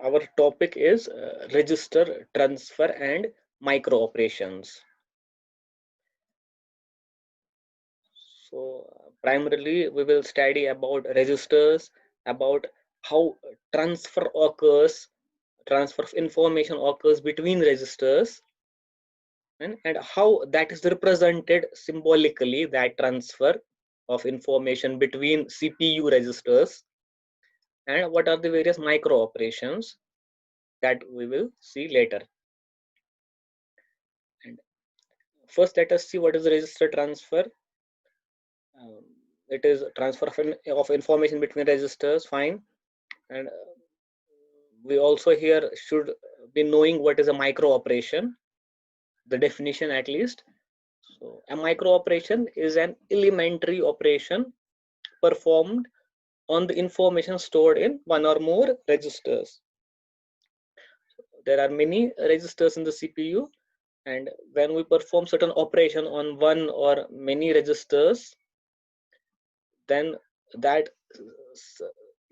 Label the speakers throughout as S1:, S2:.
S1: our topic is register transfer and micro operations. So primarily we will study about registers, about how transfer occurs, transfer of information occurs between registers, and how that is represented symbolically, that transfer of information between CPU registers, and what are the various micro operations that we will see later. And first, let us see what is register transfer. It is transfer of information between registers, fine. And we also here should be knowing what is a micro operation, the definition at least. So a micro operation is an elementary operation performed on the information stored in one or more registers. There are many registers in the CPU, and when we perform certain operation on one or many registers, then that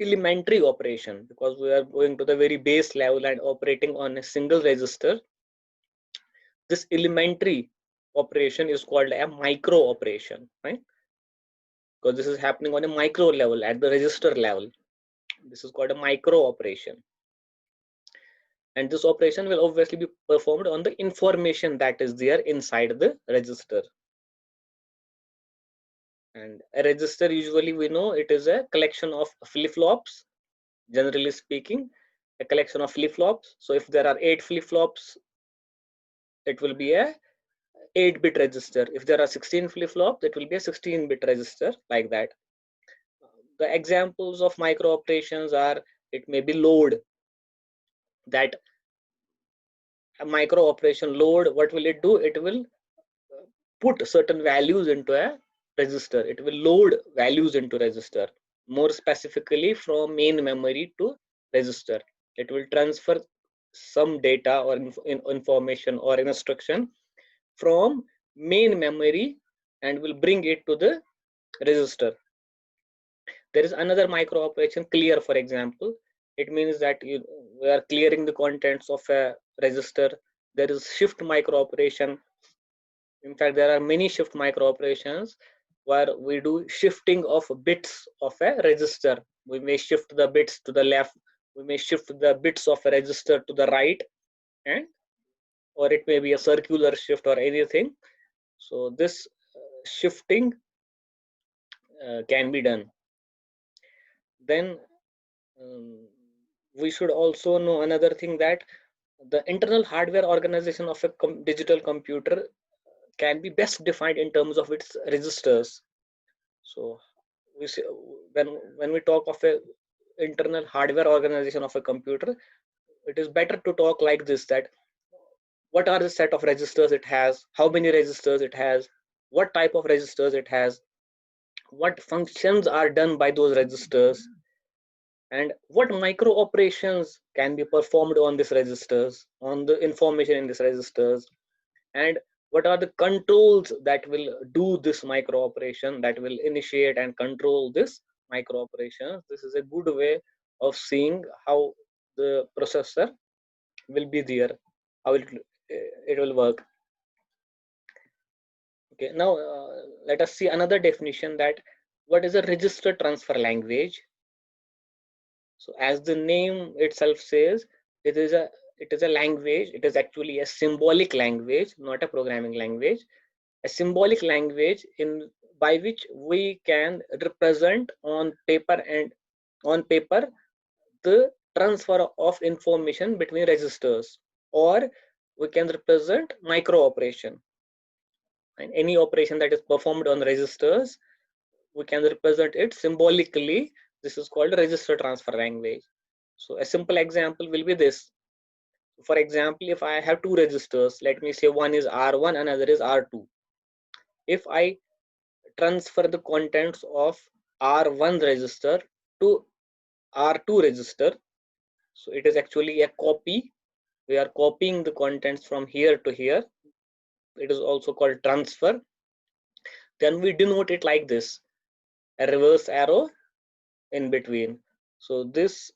S1: elementary operation, because we are going to the very base level and operating on a single register, this elementary operation is called a micro operation, right? Because this is happening on a micro level, at the register level. This is called a micro operation. And this operation will obviously be performed on the information that is there inside the register. And a register, usually we know it is a collection of flip-flops, generally speaking, a collection of flip-flops. So if there are 8 flip-flops, it will be a 8-bit register. If there are 16 flip-flops, it will be a 16-bit register, like that. The examples of micro operations are, it may be load. That a micro operation load, what will it do? It will put certain values into a register. It will load values into register, more specifically from main memory to register. It will transfer some data or information or instruction from main memory and will bring it to the register. There is another micro operation, clear, for example. It means that we are clearing the contents of a register. There is shift micro operation. In fact, there are many shift micro operations where we do shifting of bits of a register. We may shift the bits to the left, we may shift the bits of a register to the right, and or it may be a circular shift or anything. So this shifting can be done. Then we should also know another thing, that the internal hardware organization of a digital computer can be best defined in terms of its registers. So we say, when we talk of a internal hardware organization of a computer, it is better to talk like this, that what are the set of registers it has, how many registers it has, what type of registers it has, what functions are done by those registers, and what micro operations can be performed on these registers, on the information in these registers, and what are the controls that will do this micro operation, that will initiate and control this micro operation. This is a good way of seeing how the processor will be there, how it will work. Okay, now let us see another definition, that what is a register transfer language. So as the name itself says, it is a language. It is actually a symbolic language, not a programming language. A symbolic language by which we can represent on paper the transfer of information between registers, or we can represent micro operation. And any operation that is performed on registers, we can represent it symbolically. This is called register transfer language. So a simple example will be this. For example, if I have two registers, let me say one is R1, another is R2. If I transfer the contents of R1 register to R2 register, so it is actually a copy. We are copying the contents from here to here. It is also called transfer. Then we denote it like this, a reverse arrow in between. So this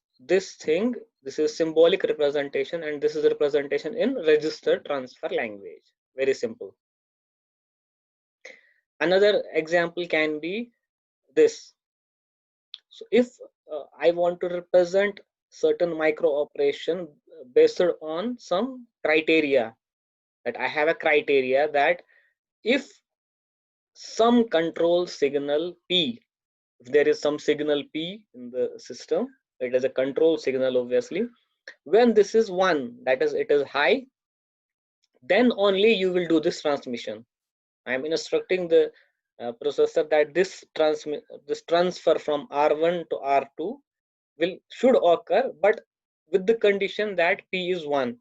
S1: thing, This is symbolic representation, and this is representation in register transfer language. Very simple. Another example can be this. So if I want to represent certain micro operation based on some criteria, that I have a criteria that if some control signal P, if there is some signal P in the system, it is a control signal obviously. When this is 1, that is it is high, then only you will do this transmission. I am instructing the processor that this transfer from R1 to R2 should occur, but with the condition that P is 1.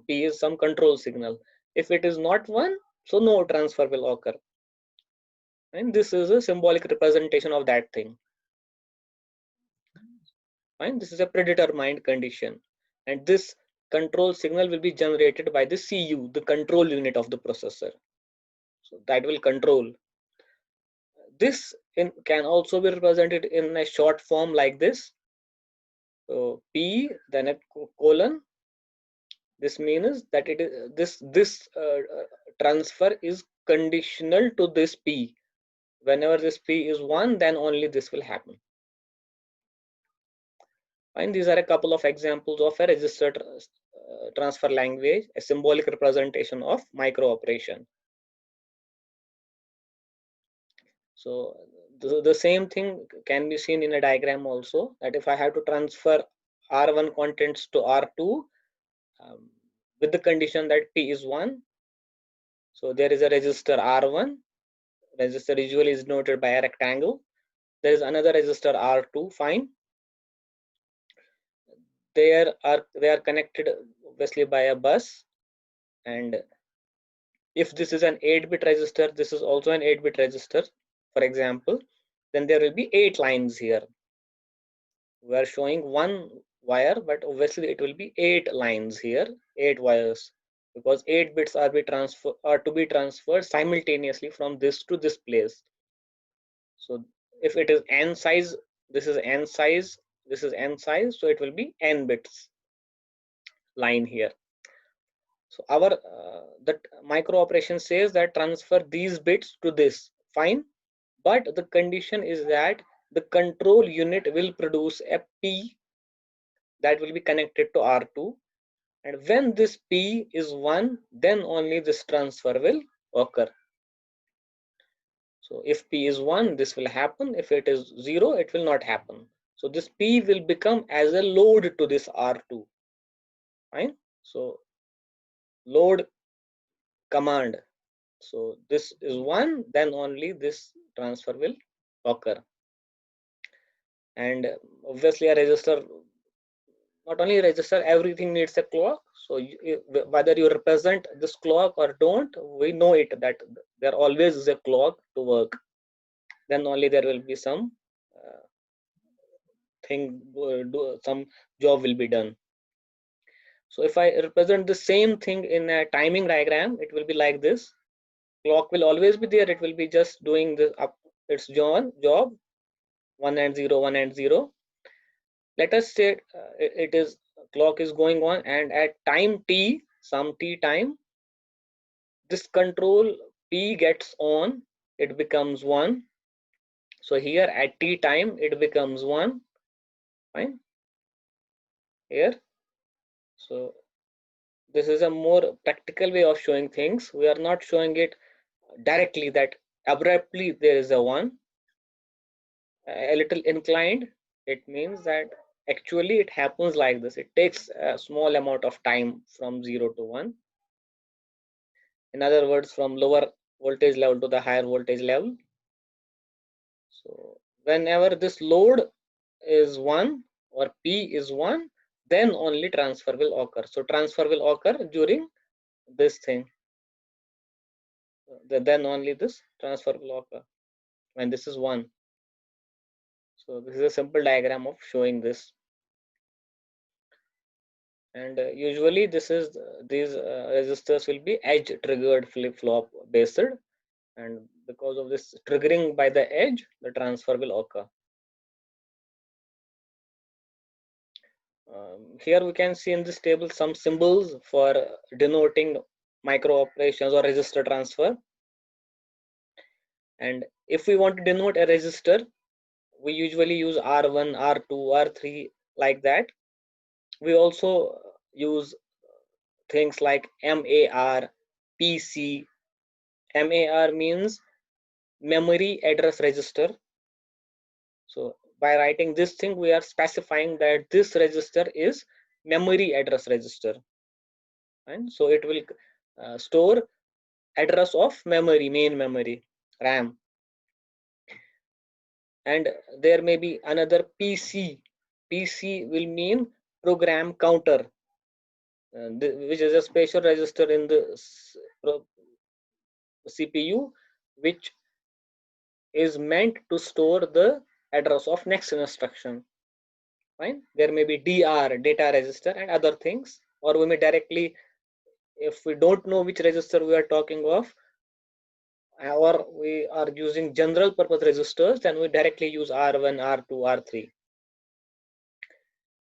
S1: P is some control signal. If it is not 1, so no transfer will occur. And this is a symbolic representation of that thing. Fine, this is a predetermined condition, and this control signal will be generated by the CU, the control unit of the processor. So that will control. This can also be represented in a short form like this. So P, then a colon. This means that it is this transfer is conditional to this P. Whenever this P is 1, then only this will happen. And these are a couple of examples of a register transfer language, a symbolic representation of micro operation. So the same thing can be seen in a diagram also, that if I have to transfer R1 contents to R2 with the condition that P is 1, so there is a register R1. Register usually is noted by a rectangle. There is another register R2. Fine. They are connected obviously by a bus, and if this is an 8-bit register, this is also an 8-bit register, for example, then there will be 8 lines here. We are showing 1 wire, but obviously it will be 8 lines here, 8 wires, because 8 bits are to be transferred simultaneously from this to this place. So if it is n size, this is n size, this is n size, so it will be n bits line here. So our that micro operation says that transfer these bits to this. Fine, but the condition is that the control unit will produce a P that will be connected to R2, and when this P is 1, then only this transfer will occur. So if P is 1, this will happen. If it is 0, it will not happen. So this P will become as a load to this R2. Fine. So load command. So this is 1, then only this transfer will occur. And obviously a register, not only register, everything needs a clock. So whether you represent this clock or don't, we know it that there always is a clock to work. Then only there will be some some job will be done. So if I represent the same thing in a timing diagram, it will be like this. Clock will always be there. It will be just doing the its job 1 and 0, 1 and 0. Let us say it is clock is going on, and at time t, some t time, this control P gets on, it becomes 1. So here at t time it becomes 1. Fine. Here, so this is a more practical way of showing things. We are not showing it directly that abruptly there is a 1. A little inclined, it means that actually it happens like this. It takes a small amount of time from 0 to 1. In other words, from lower voltage level to the higher voltage level. So whenever this load is 1 or P is 1, then only transfer will occur. So transfer will occur during this thing. Then only this transfer will occur when this is 1. So this is a simple diagram of showing this. And usually this is these registers will be edge triggered flip-flop based, and because of this triggering by the edge, the transfer will occur. Here we can see in this table some symbols for denoting micro operations or register transfer. And if we want to denote a register, we usually use R1, R2, R3 like that. We also use things like MAR, PC. MAR means memory address register. So by writing this thing, we are specifying that this register is memory address register. And so it will store address of memory, main memory, RAM. And there may be another PC. PC will mean program counter, which is a special register in the CPU, which is meant to store the address of next instruction. Fine. There may be DR, data register, and other things, or we may directly, if we don't know which register we are talking of, or we are using general purpose registers, then we directly use R1, R2, R3.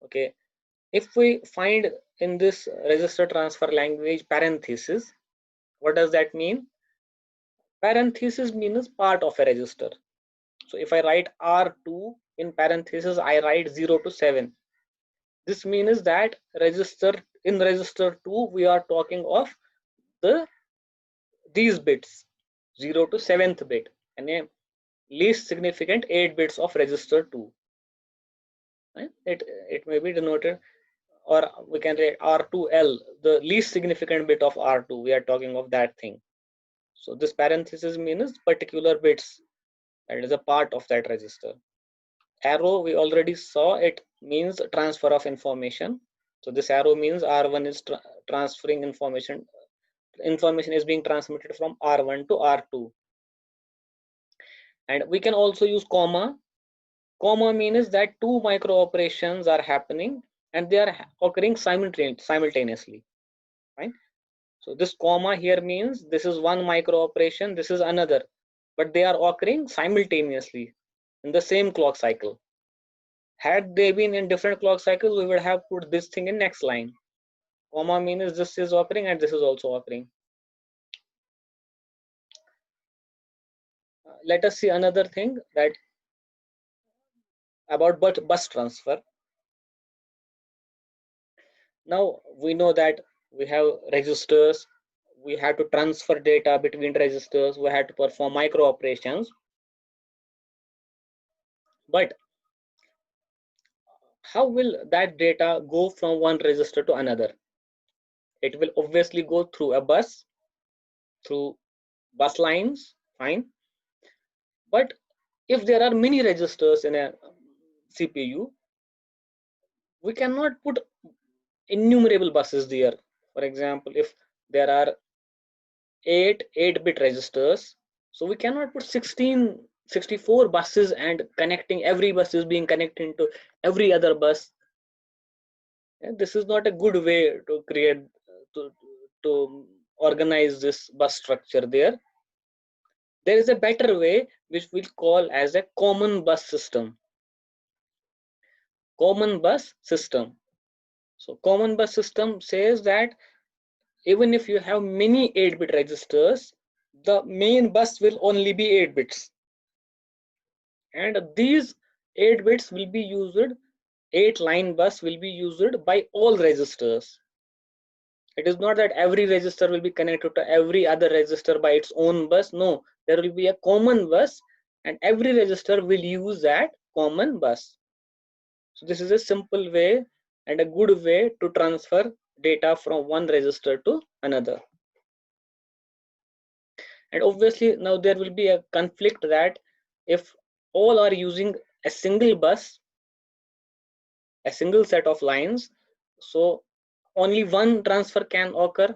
S1: Okay. If we find in this register transfer language parenthesis, what does that mean? Parenthesis means part of a register. So if I write R2 in parenthesis, I write 0 to 7. This means that in register 2 we are talking of these bits, 0 to 7th bit, and a least significant 8 bits of register 2. Right? It may be denoted, or we can write R2L, the least significant bit of R2. We are talking of that thing. So this parenthesis means particular bits that is a part of that register. Arrow, we already saw, it means transfer of information. So this arrow means R1 is transferring information. Information is being transmitted from R1 to R2. And we can also use comma. Comma means that two micro operations are happening and they are occurring simultaneously. Right? So this comma here means this is one micro operation, this is another, but they are occurring simultaneously in the same clock cycle. Had they been in different clock cycles, we would have put this thing in next line. Comma means this is occurring and this is also occurring. Let us see another thing that about bus transfer. Now we know that we have registers, we have to transfer data between registers, we have to perform micro operations. But how will that data go from one register to another? It will obviously go through a bus, through bus lines, fine. But if there are many registers in a CPU, we cannot put innumerable buses there. For example, if there are 8-bit registers, so we cannot put 64 buses and connecting, every bus is being connected to every other bus. And this is not a good way to create, to organize this bus structure there. There is a better way which we'll call as a common bus system. Common bus system. So common bus system says that even if you have many 8-bit registers, the main bus will only be 8 bits. And these 8 bits will be used, 8-line bus will be used by all registers. It is not that every register will be connected to every other register by its own bus. No, there will be a common bus and every register will use that common bus. So this is a simple way and a good way to transfer data from one register to another. And obviously now there will be a conflict that if all are using a single bus, a single set of lines, so only one transfer can occur.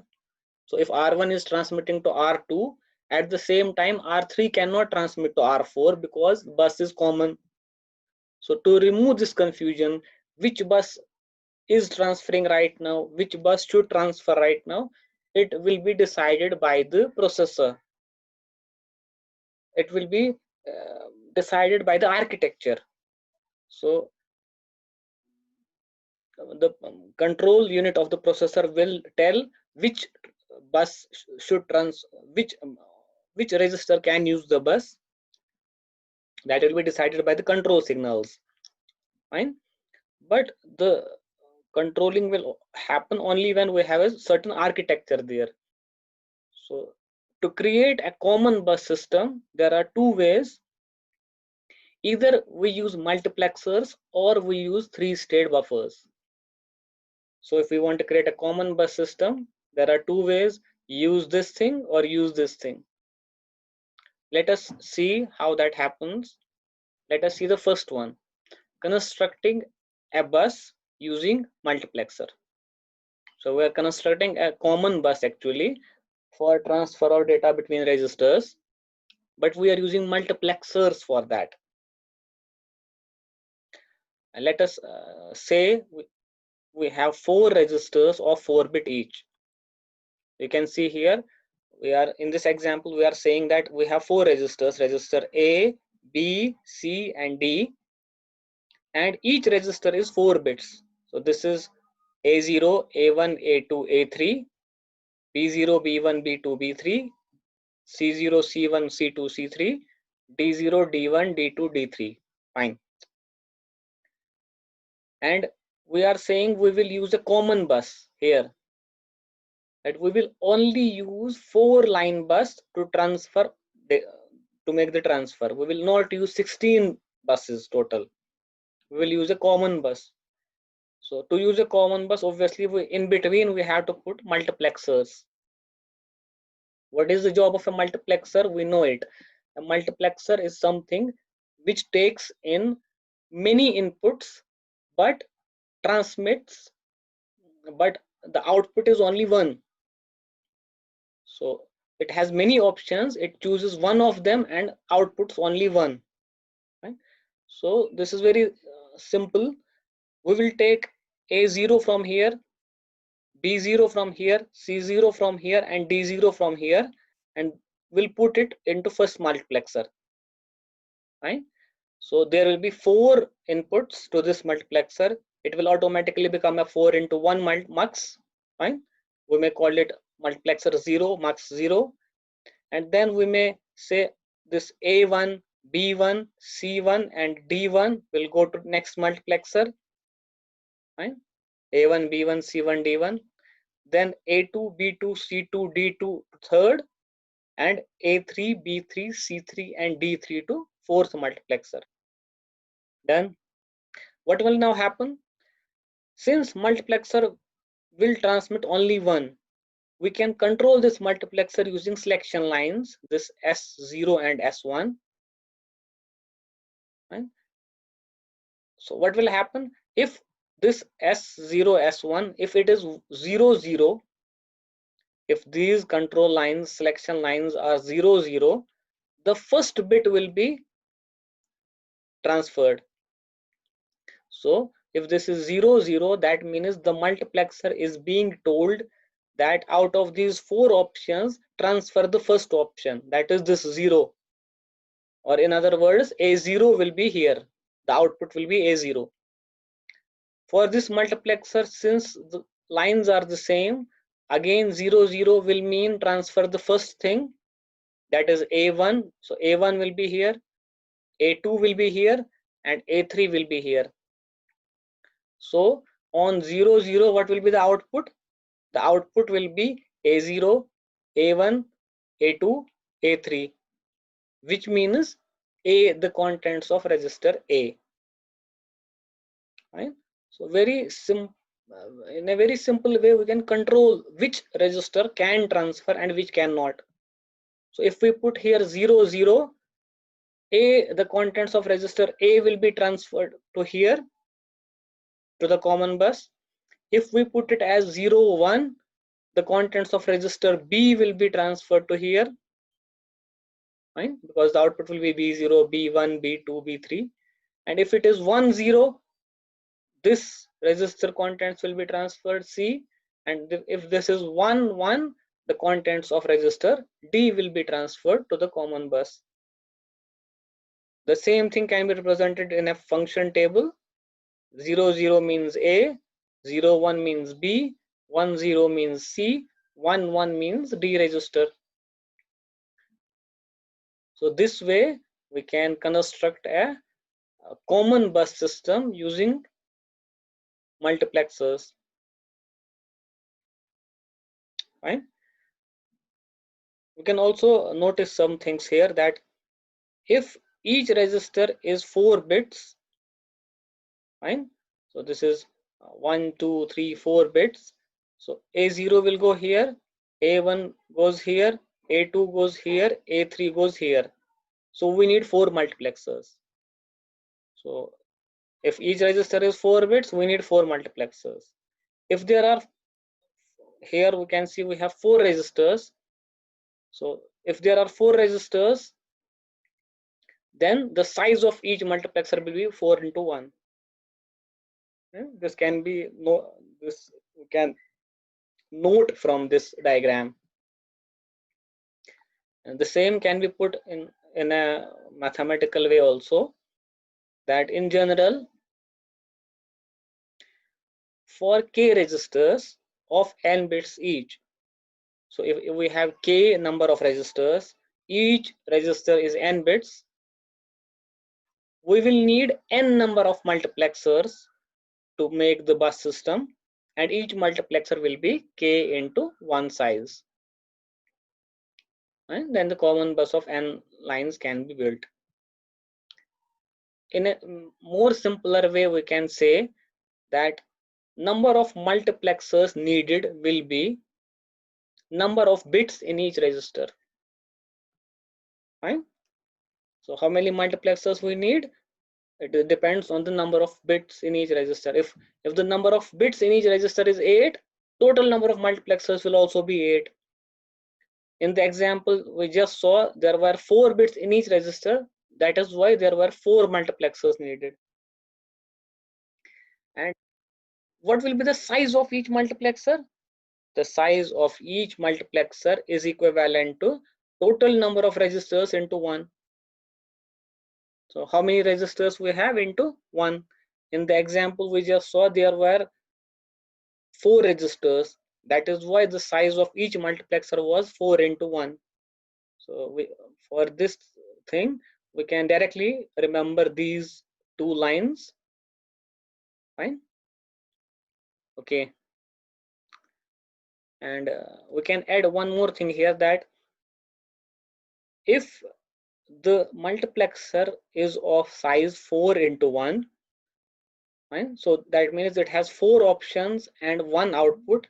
S1: So if R1 is transmitting to R2, at the same time R3 cannot transmit to R4 because bus is common. So to remove this confusion, which bus is transferring right now, which bus should transfer right now, it will be decided by the processor. It will be decided by the architecture. So the control unit of the processor will tell which bus should which register can use the bus. That will be decided by the control signals. Fine. But the controlling will happen only when we have a certain architecture there. So to create a common bus system, there are two ways. Either we use multiplexers or we use three-state buffers. So if we want to create a common bus system, there are two ways: use this thing or use this thing. Let us see how that happens. Let us see the first one, constructing a bus using multiplexer. So we are constructing a common bus actually for transfer of data between registers, but we are using multiplexers for that. And let us say we have 4 registers of 4-bit each. You can see here, we are in this example, we are saying that we have 4 registers, register A, B, C, and D, and each register is 4 bits. So this is A0, A1, A2, A3, B0, B1, B2, B3, C0, C1, C2, C3, D0, D1, D2, D3. Fine. And we are saying we will use a common bus here, that we will only use 4-line bus to transfer to make the transfer. We will not use 16 buses total. We will use a common bus. So to use a common bus, obviously in between we have to put multiplexers. What is the job of a multiplexer? We know it. A multiplexer is something which takes in many inputs but transmits, but the output is only one. So it has many options, it chooses one of them and outputs only one. Right? So this is very simple. We will take A0 from here, B0 from here, C0 from here, and D0 from here, and we'll put it into first multiplexer. Right? So there will be 4 inputs to this multiplexer. It will automatically become a 4 into 1 mux. Fine. We may call it multiplexer 0, mux 0. And then we may say this A1, B1, C1, and D1 will go to next multiplexer. Fine. A1, B1, C1, D1. Then A2, B2, C2, D2 third, and A3, B3, C3, and D3 to fourth multiplexer. Done. What will now happen? Since multiplexer will transmit only one, we can control this multiplexer using selection lines, this S0 and S1. Right? So what will happen if this S0, S1, if it is 0, 0, if these control lines, selection lines are 0, 0, the first bit will be transferred. So if this is 0, 0, that means the multiplexer is being told that out of these 4 options, transfer the first option, that is this 0. Or in other words, A0 will be here. The output will be A0. For this multiplexer, since the lines are the same, again 0, 0 will mean transfer the first thing, that is A1. So A1 will be here, A2 will be here, and A3 will be here. So on 0, 0, what will be the output? The output will be A0, A1, A2, A3, which means A, the contents of register A. Right? So in a very simple way, we can control which register can transfer and which cannot. So if we put here 0, 0, the contents of register A will be transferred to here, to the common bus. If we put it as 0, 1, the contents of register B will be transferred to here, right? Because the output will be B0, B1, B2, B3. And if it is 1, 0, this register contents will be transferred C. And if this is 1, 1, the contents of register D will be transferred to the common bus. The same thing can be represented in a function table. 0, 0 means A, 0 1 means B, 1 0 means C, 1 1 means D register. So this way we can construct a common bus system using multiplexers. Right? We can also notice some things here, that if each register is 4 bits, fine. So this is 1 2 3 4 bits. So A0 will go here, A1 goes here, A2 goes here, A3 goes here. So we need 4 multiplexers. So if each register is 4 bits, we need 4 multiplexers. If there are, here we can see we have 4 registers. So if there are 4 registers, then the size of each multiplexer will be 4 into 1. This can be this we can note from this diagram, and the same can be put in a mathematical way also, that in general for k registers of n bits each, so if we have k number of registers, each register is n bits, we will need n number of multiplexers to make the bus system, and each multiplexer will be k into 1 size, and then the common bus of n lines can be built. In a more simpler way, we can say that number of multiplexers needed will be number of bits in each register. Right? So how many multiplexers we need? It depends on the number of bits in each register. If the number of bits in each register is 8, total number of multiplexers will also be 8. In the example we just saw, there were 4 bits in each register. That is why there were 4 multiplexers needed. And what will be the size of each multiplexer? The size of each multiplexer is equivalent to total number of registers into 1. So how many registers we have into 1? In the example we just saw, there were 4 registers. That is why the size of each multiplexer was 4 into 1. So for this thing, we can directly remember these 2 lines. Fine. Okay. And we can add one more thing here, that if the multiplexer is of size 4 into 1, fine, so that means it has 4 options and 1 output,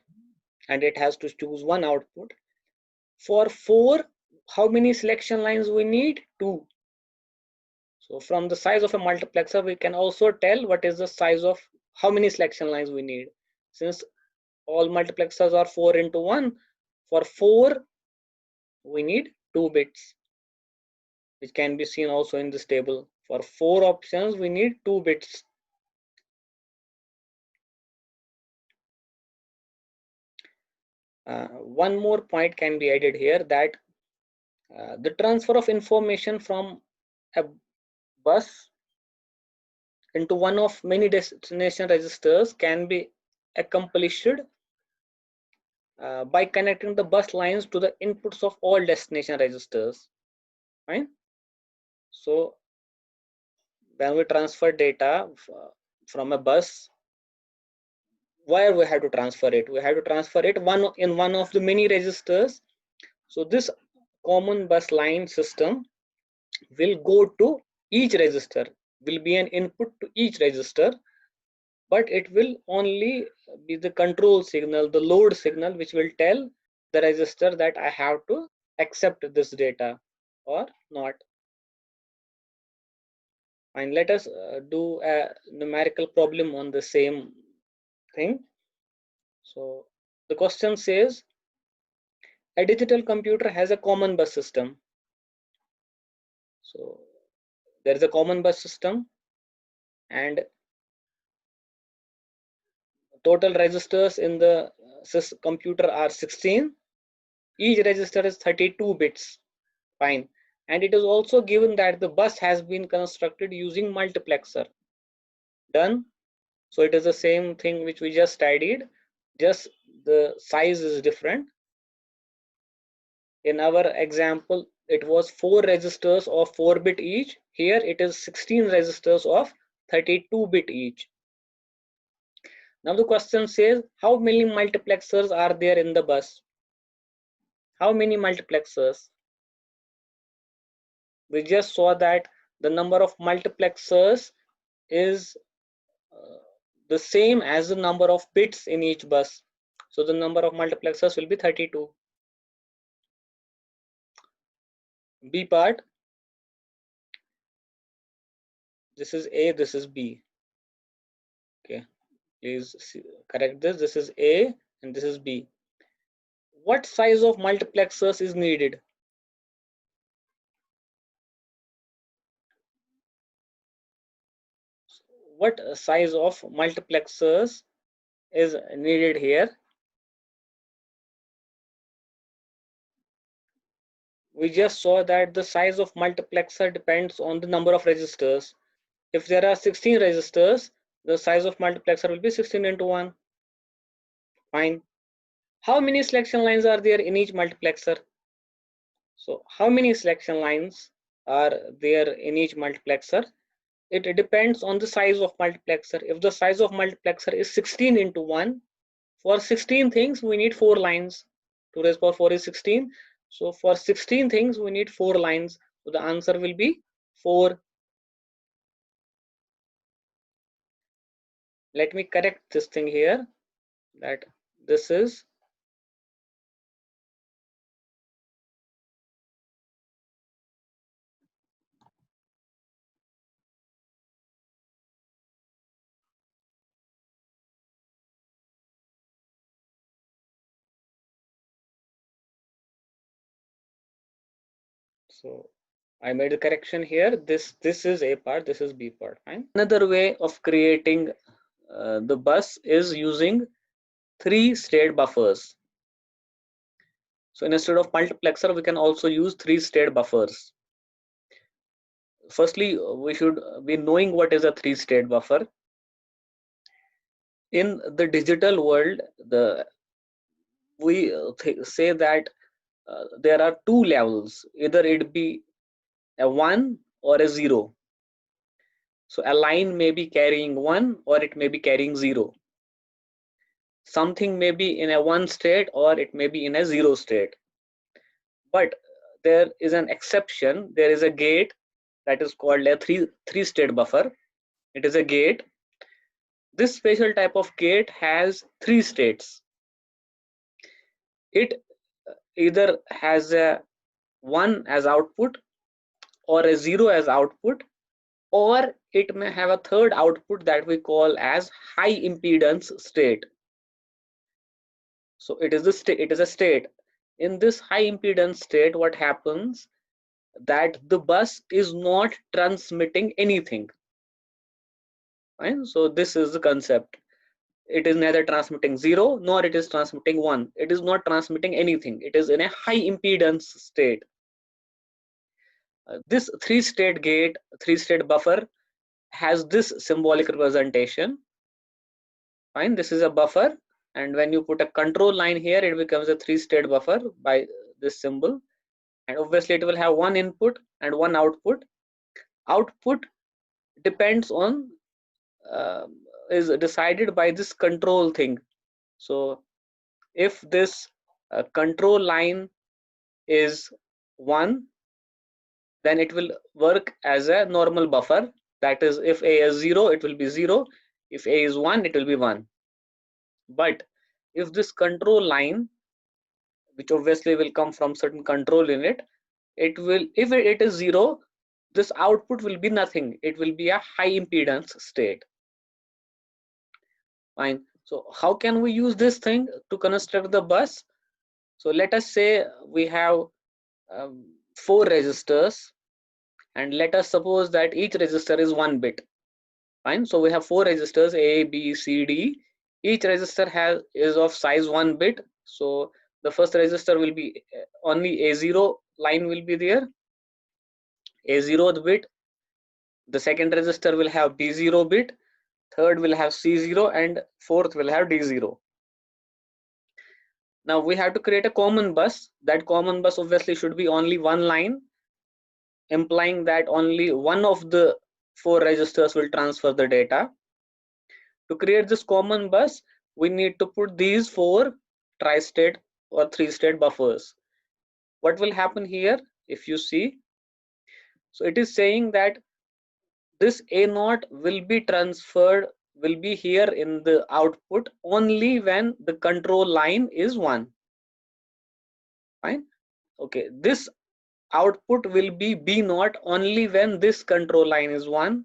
S1: and it has to choose 1 output. For 4, how many selection lines we need? 2. So from the size of a multiplexer, we can also tell what is the size of how many selection lines we need. Since all multiplexers are 4 into 1, for 4 we need 2 bits, which can be seen also in this table. For 4 options we need 2 bits. One more point can be added here, that the transfer of information from a bus into one of many destination registers can be accomplished by connecting the bus lines to the inputs of all destination registers. Right? So when we transfer data from a bus, where we have to transfer it? We have to transfer it in one of the many registers. So this common bus line system will go to each register, will be an input to each register, but it will only be the control signal, the load signal, which will tell the register that I have to accept this data or not. And let us do a numerical problem on the same thing. So the question says, a digital computer has a common bus system. So there is a common bus system, and total registers in the computer are 16. Each register is 32 bits. Fine. And it is also given that the bus has been constructed using multiplexer. Done. So it is the same thing which we just studied, just the size is different. In our example, it was 4 registers of 4-bit each. Here it is 16 registers of 32-bit each. Now the question says, how many multiplexers are there in the bus? How many multiplexers? We just saw that the number of multiplexers is the same as the number of bits in each bus. So the number of multiplexers will be 32. B part, this is A, this is B. Okay, please correct this. This is A and this is B. What size of multiplexers is needed? What size of multiplexers is needed here? We just saw that the size of multiplexer depends on the number of registers. If there are 16 registers, the size of multiplexer will be 16 into 1. Fine. How many selection lines are there in each multiplexer? So how many selection lines are there in each multiplexer? It depends on the size of multiplexer. If the size of multiplexer is 16 into 1, for 16 things we need 4 lines. 2 raised power 4 is 16. So for 16 things we need 4 lines. So the answer will be 4. Let me correct this thing here, that this is so I made a correction here. This is A part, this is B part. Fine. Another way of creating the bus is using 3-state buffers. So instead of multiplexer, we can also use 3-state buffers. Firstly, we should be knowing what is a 3-state buffer. In the digital world, we say that there are 2 levels, either it be a 1 or a 0. So a line may be carrying 1 or it may be carrying 0. Something may be in a 1 state or it may be in a 0 state. But there is an exception. There is a gate that is called a 3-state buffer. It is a gate. This special type of gate has 3 states. It either has a 1 as output or a 0 as output, or it may have a third output that we call as high impedance state. So it is a state. In this high impedance state, what happens that the bus is not transmitting anything. Fine? So this is the concept. It is neither transmitting 0 nor it is transmitting 1. It is not transmitting anything. It is in a high impedance state. This 3-state gate, 3-state buffer has this symbolic representation. Fine, this is a buffer, and when you put a control line here, it becomes a 3-state buffer by this symbol. And obviously it will have 1 input and 1 output. Output depends on is decided by this control thing. So if this control line is 1, then it will work as a normal buffer. That is, if A is 0, it will be 0. If A is 1, it will be 1. But if this control line, which obviously will come from certain control unit, it will, if it is 0, this output will be nothing. It will be a high impedance state. Fine. So how can we use this thing to construct the bus? So let us say we have 4 registers, and let us suppose that each register is 1 bit. Fine. So we have 4 registers A, B, C, D. Each register is of size 1 bit. So the first register will be only A0 line will be there, A0th bit. The second register will have B0 bit. third will have C0, and fourth will have D0. Now we have to create a common bus. That common bus obviously should be only one line, implying that only one of the 4 registers will transfer the data. To create this common bus, we need to put these 4 tri-state or 3-state buffers. What will happen here if you see? So it is saying that this A0 will be transferred, will be here in the output only when the control line is 1. Fine. Okay, this output will be B0 only when this control line is 1,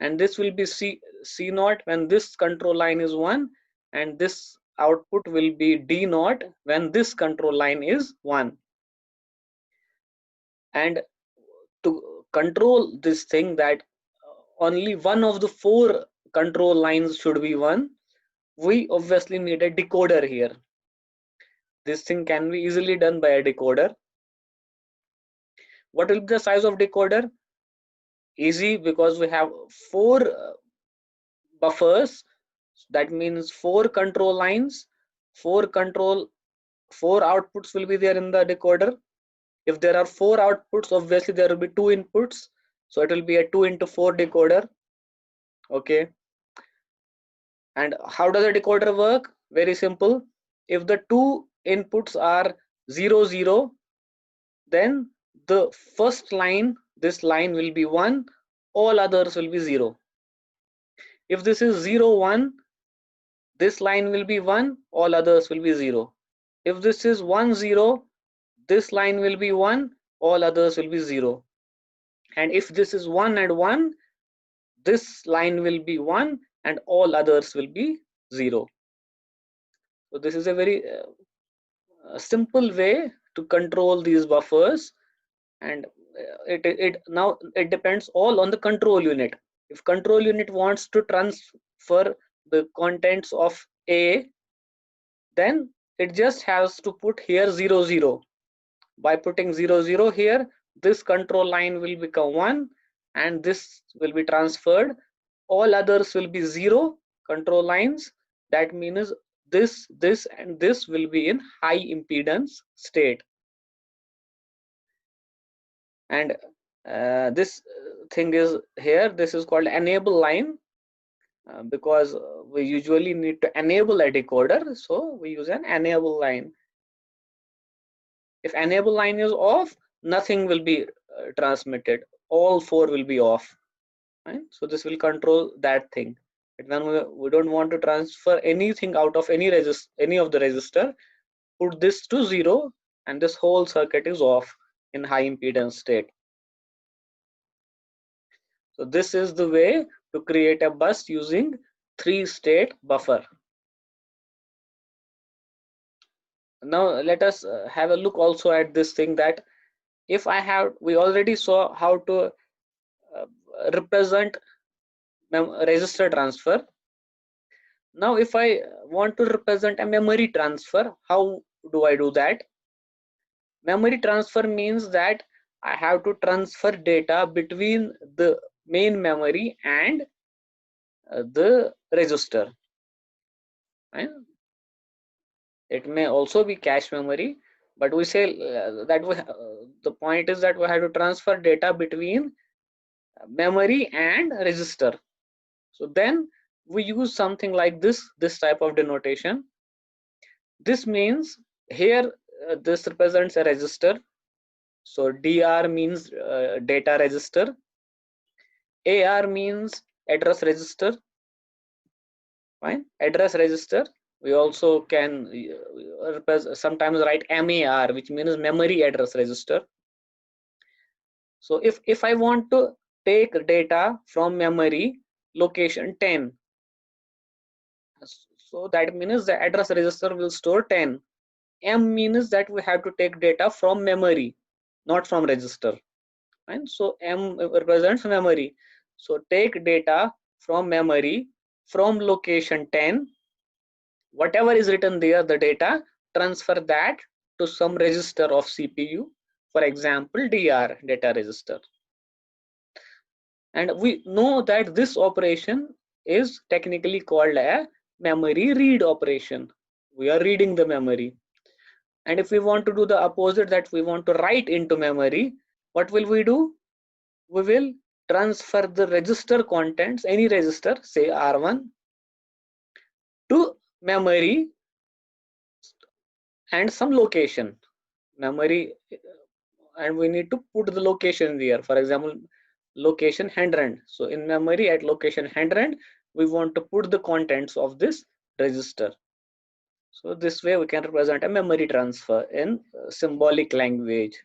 S1: and this will be C0 when this control line is 1, and this output will be D0 when this control line is 1. And to control this thing that only one of the 4 control lines should be 1, we obviously need a decoder here. This thing can be easily done by a decoder. What will be the size of decoder? Easy, because we have 4 buffers. That means 4 control lines, 4 outputs will be there in the decoder. If there are 4 outputs, obviously there will be 2 inputs, so it will be a 2 into 4 decoder. Okay. And how does a decoder work? Very simple. If the 2 inputs are 0 0, then the first line, this line will be 1, all others will be 0. If this is 0 1, this line will be 1, all others will be 0. If this is 1 0, this line will be 1, all others will be 0. And if this is 1 and 1, this line will be 1 and all others will be 0. So this is a very simple way to control these buffers, and now it depends all on the control unit. If control unit wants to transfer the contents of A, then it just has to put here 0 0. By putting 0 0 here, this control line will become 1 and this will be transferred. All others will be 0 control lines. That means this and this will be in high impedance state. And this thing is here, this is called enable line, because we usually need to enable a decoder, so we use an enable line. If enable line is off, nothing will be transmitted, all 4 will be off. Right? So this will control that thing. But when we don't want to transfer anything out of any of the register, put this to 0 and this whole circuit is off in high impedance state. So this is the way to create a bus using 3-state buffer. Now let us have a look also at this thing, that if we already saw how to represent register transfer. Now if I want to represent a memory transfer, how do I do that? Memory transfer means that I have to transfer data between the main memory and the register. Right? It may also be cache memory, but we say that the point is that we have to transfer data between memory and register. So then we use something like this type of denotation. This means here this represents a register. So DR means data register. AR means address register. Fine, address register. We also can sometimes write MAR, which means memory address register. So if I want to take data from memory location 10, so that means the address register will store 10. M means that we have to take data from memory, not from register. And so M represents memory. So take data from memory from location 10. Whatever is written there, the data, transfer that to some register of CPU, for example DR, data register. And we know that this operation is technically called a memory read operation. We are reading the memory. And if we want to do the opposite, that we want to write into memory, what will we do? We will transfer the register contents, any register, say R1, to memory and some location. Memory, and we need to put the location there. For example, location 100. So in memory at location 100, we want to put the contents of this register. So this way we can represent a memory transfer in symbolic language.